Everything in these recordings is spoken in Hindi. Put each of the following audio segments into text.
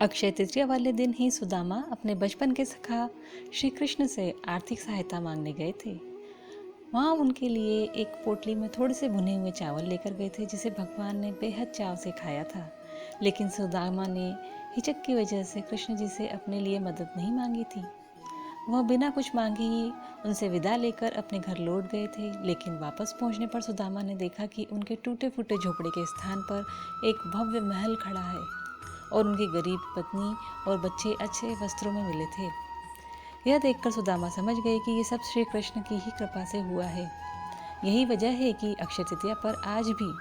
अक्षय तृतीया वाले दिन ही सुदामा अपने बचपन के सखा श्री कृष्ण से आर्थिक सहायता मांगने गए थे। वहाँ उनके लिए एक पोटली में थोड़े से भुने हुए चावल लेकर गए थे, जिसे भगवान ने बेहद चाव से खाया था। लेकिन सुदामा ने हिचक की वजह से कृष्ण जी से अपने लिए मदद नहीं मांगी थी। वह बिना कुछ मांगे ही उनसे विदा लेकर अपने घर लौट गए थे। लेकिन वापस पहुंचने पर सुदामा ने देखा कि उनके टूटे फूटे झोपड़े के स्थान पर एक भव्य महल खड़ा है और उनकी गरीब पत्नी और बच्चे अच्छे वस्त्रों में मिले थे। यह देखकर सुदामा समझ गए कि ये सब श्री कृष्ण की ही कृपा से हुआ है। यही वजह है कि अक्षय तृतीया पर आज भी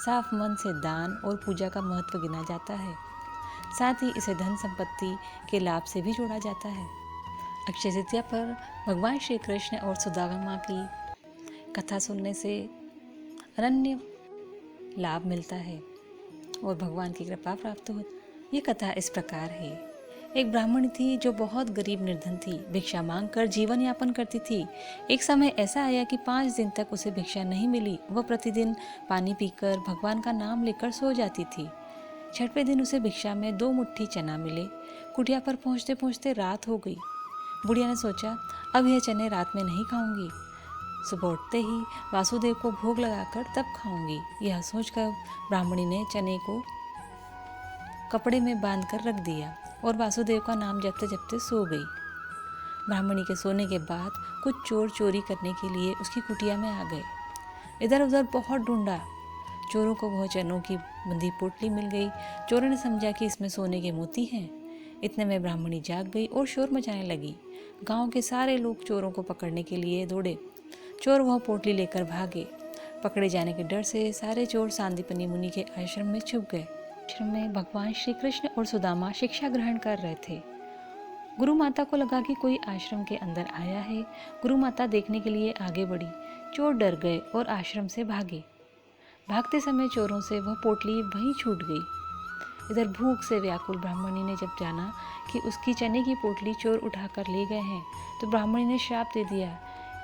साफ मन से दान और पूजा का महत्व गिना जाता है। साथ ही इसे धन संपत्ति के लाभ से भी जोड़ा जाता है। अक्षय तृतीया पर भगवान श्री कृष्ण और सुदामा की कथा सुनने से अनन्य लाभ मिलता है और भगवान की कृपा प्राप्त होती है। ये कथा इस प्रकार है। एक ब्राह्मणी थी जो बहुत गरीब निर्धन थी, भिक्षा मांगकर जीवन यापन करती थी। एक समय ऐसा आया कि 5 दिन तक उसे भिक्षा नहीं मिली। वह प्रतिदिन पानी पीकर भगवान का नाम लेकर सो जाती थी। 6वें दिन उसे भिक्षा में 2 मुट्ठी चना मिले। कुटिया पर पहुँचते पहुँचते रात हो गई। बुढ़िया ने सोचा, अब यह चने रात में नहीं खाऊंगी, सुबह उठते ही वासुदेव को भोग लगाकर तब खाऊंगी। यह सोचकर ब्राह्मणी ने चने को कपड़े में बांधकर रख दिया और वासुदेव का नाम जपते जपते सो गई। ब्राह्मणी के सोने के बाद कुछ चोर चोरी करने के लिए उसकी कुटिया में आ गए। इधर उधर बहुत ढूंढा। चोरों को वह चनों की बंधी पोटली मिल गई। चोरों ने समझा कि इसमें सोने के मोती हैं। इतने में ब्राह्मणी जाग गई और शोर मचाने लगी। गांव के सारे लोग चोरों को पकड़ने के लिए दौड़े। चोर वह पोटली लेकर भागे। पकड़े जाने के डर से सारे चोर सांदीपनी मुनि के आश्रम में छुप गए। आश्रम में भगवान श्री कृष्ण और सुदामा शिक्षा ग्रहण कर रहे थे। गुरु माता को लगा कि कोई आश्रम के अंदर आया है। गुरु माता देखने के लिए आगे बढ़ी। चोर डर गए और आश्रम से भागे। भागते समय चोरों से वह पोटली वहीं छूट गई। इधर भूख से व्याकुल ब्राह्मणी ने जब जाना कि उसकी चने की पोटली चोर उठाकर ले गए हैं, तो ब्राह्मणी ने श्राप दे दिया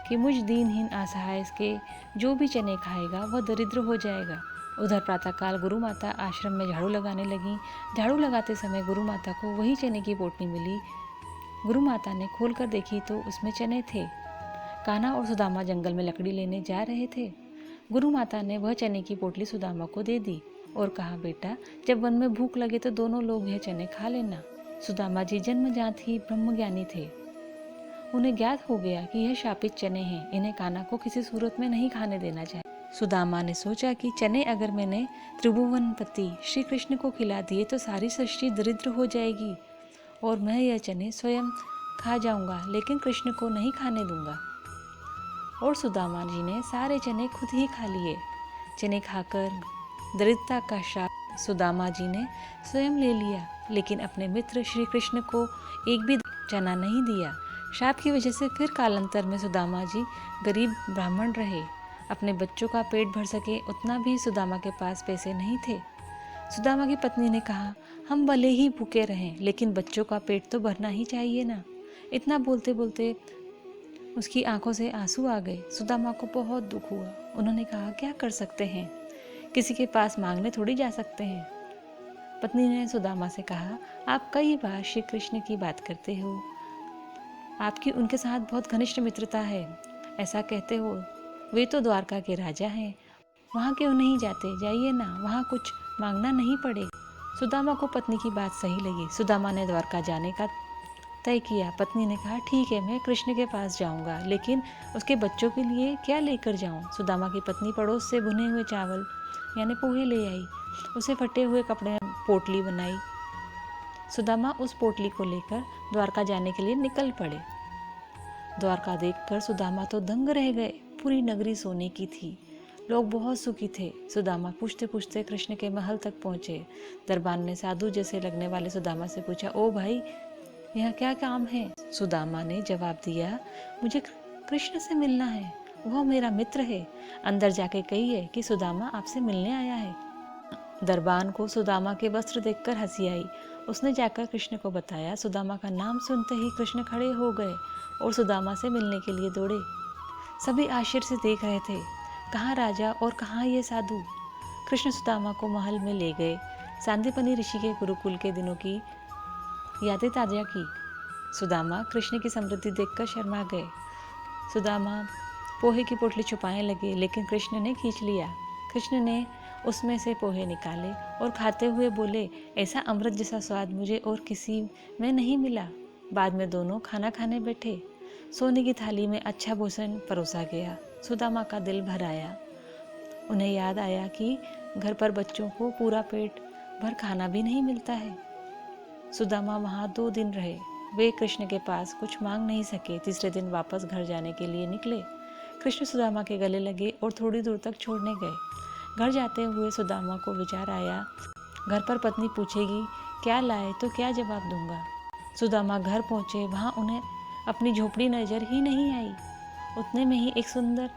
कि मुझ दीनहीन असहाय के जो भी चने खाएगा वह दरिद्र हो जाएगा। उधर प्रातःकाल गुरु माता आश्रम में झाड़ू लगाने लगी। झाड़ू लगाते समय गुरु माता को वही चने की पोटली मिली। गुरु माता ने खोलकर देखी तो उसमें चने थे। कान्हा और सुदामा जंगल में लकड़ी लेने जा रहे थे। गुरु माता ने वह चने की पोटली सुदामा को दे दी और कहा, बेटा, जब वन में भूख लगे तो दोनों लोग यह चने खा लेना। सुदामा जी जन्मजात ही ब्रह्मज्ञानी थे। उन्हें ज्ञात हो गया कि यह शापित चने हैं, इन्हें कान्हा को किसी सूरत में नहीं खाने देना चाहिए। सुदामा ने सोचा कि चने अगर मैंने त्रिभुवनपति श्री कृष्ण को खिला दिए तो सारी सृष्टि दरिद्र हो जाएगी और मैं यह चने स्वयं खा जाऊंगा, लेकिन कृष्ण को नहीं खाने दूंगा। और सुदामा जी ने सारे चने खुद ही खा लिए। चने खाकर दरिद्रता का श्राप सुदामा जी ने स्वयं ले लिया, लेकिन अपने मित्र श्री कृष्ण को एक भी चना नहीं दिया। श्राप की वजह से फिर कालांतर में सुदामा जी गरीब ब्राह्मण रहे। अपने बच्चों का पेट भर सके उतना भी सुदामा के पास पैसे नहीं थे। सुदामा की पत्नी ने कहा, हम भले ही भूखे रहें, लेकिन बच्चों का पेट तो भरना ही चाहिए ना। इतना बोलते बोलते उसकी आंखों से आंसू आ गए। सुदामा को बहुत दुख हुआ। उन्होंने कहा, क्या कर सकते हैं, किसी के पास मांगने थोड़ी जा सकते हैं। पत्नी ने सुदामा से कहा, आप कई बार श्री कृष्ण की बात करते हो, आपकी उनके साथ बहुत घनिष्ठ मित्रता है, ऐसा कहते हो, वे तो द्वारका के राजा हैं, वहाँ क्यों नहीं जाते, जाइए ना, वहाँ कुछ मांगना नहीं पड़ेगा। सुदामा को पत्नी की बात सही लगी। सुदामा ने द्वारका जाने का तय किया। पत्नी ने कहा, ठीक है, मैं कृष्ण के पास जाऊंगा, लेकिन उसके बच्चों के लिए क्या लेकर जाऊं। सुदामा की पत्नी पड़ोस से भुने हुए चावल यानी पोहे ले आई। उसे फटे हुए कपड़े में पोटली बनाई। सुदामा उस पोटली को लेकर द्वारका जाने के लिए निकल पड़े। द्वारका देखकर सुदामा तो दंग रह गए। पूरी नगरी सोने की थी। लोग बहुत सुखी थे। सुदामा पूछते पूछते कृष्ण के महल तक पहुंचे। दरबान ने साधु जैसे लगने वाले सुदामा से पूछा, ओ भाई, यह क्या काम है। सुदामा ने जवाब दिया, मुझे कृष्ण से मिलना है, वह मेरा मित्र है। अंदर जाके कहिए कि सुदामा आपसे मिलने आया है। दरबान को सुदामा के वस्त्र देखकर हंसी आई। उसने जाकर कृष्ण को बताया। सुदामा का नाम सुनते ही कृष्ण खड़े हो गए और सुदामा से मिलने के लिए दौड़े। सभी आश्चर्य से देख रहे थे, कहाँ राजा और कहाँ ये साधु। कृष्ण सुदामा को महल में ले गए। सांदीपनी ऋषि के गुरुकुल के दिनों की यादें ताज़ा की। सुदामा कृष्ण की समृद्धि देखकर शर्मा गए। सुदामा पोहे की पोटली छुपाने लगे, लेकिन कृष्ण ने खींच लिया। कृष्ण ने उसमें से पोहे निकाले और खाते हुए बोले, ऐसा अमृत जैसा स्वाद मुझे और किसी में नहीं मिला। बाद में दोनों खाना खाने बैठे। सोने की थाली में अच्छा भोजन परोसा गया। सुदामा का दिल भर आया। उन्हें याद आया कि घर पर बच्चों को पूरा पेट भर खाना भी नहीं मिलता है। सुदामा वहाँ 2 दिन रहे। वे कृष्ण के पास कुछ मांग नहीं सके। तीसरे दिन वापस घर जाने के लिए निकले। कृष्ण सुदामा के गले लगे और थोड़ी दूर तक छोड़ने गए। घर जाते हुए सुदामा को विचार आया, घर पर पत्नी पूछेगी क्या लाए तो क्या जवाब दूंगा। सुदामा घर पहुँचे। वहाँ उन्हें अपनी झोपड़ी नजर ही नहीं आई। उतने में ही एक सुंदर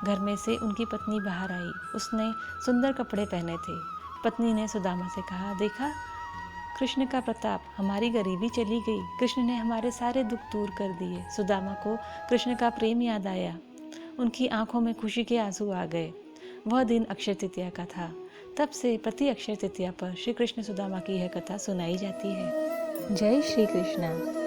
घर में से उनकी पत्नी बाहर आई। उसने सुंदर कपड़े पहने थे। पत्नी ने सुदामा से कहा, देखा कृष्ण का प्रताप, हमारी गरीबी चली गई। कृष्ण ने हमारे सारे दुख दूर कर दिए। सुदामा को कृष्ण का प्रेम याद आया। उनकी आंखों में खुशी के आंसू आ गए। वह दिन अक्षय तृतीया का था। तब से प्रति अक्षय तृतीया पर श्री कृष्ण सुदामा की यह कथा सुनाई जाती है। जय श्री कृष्ण।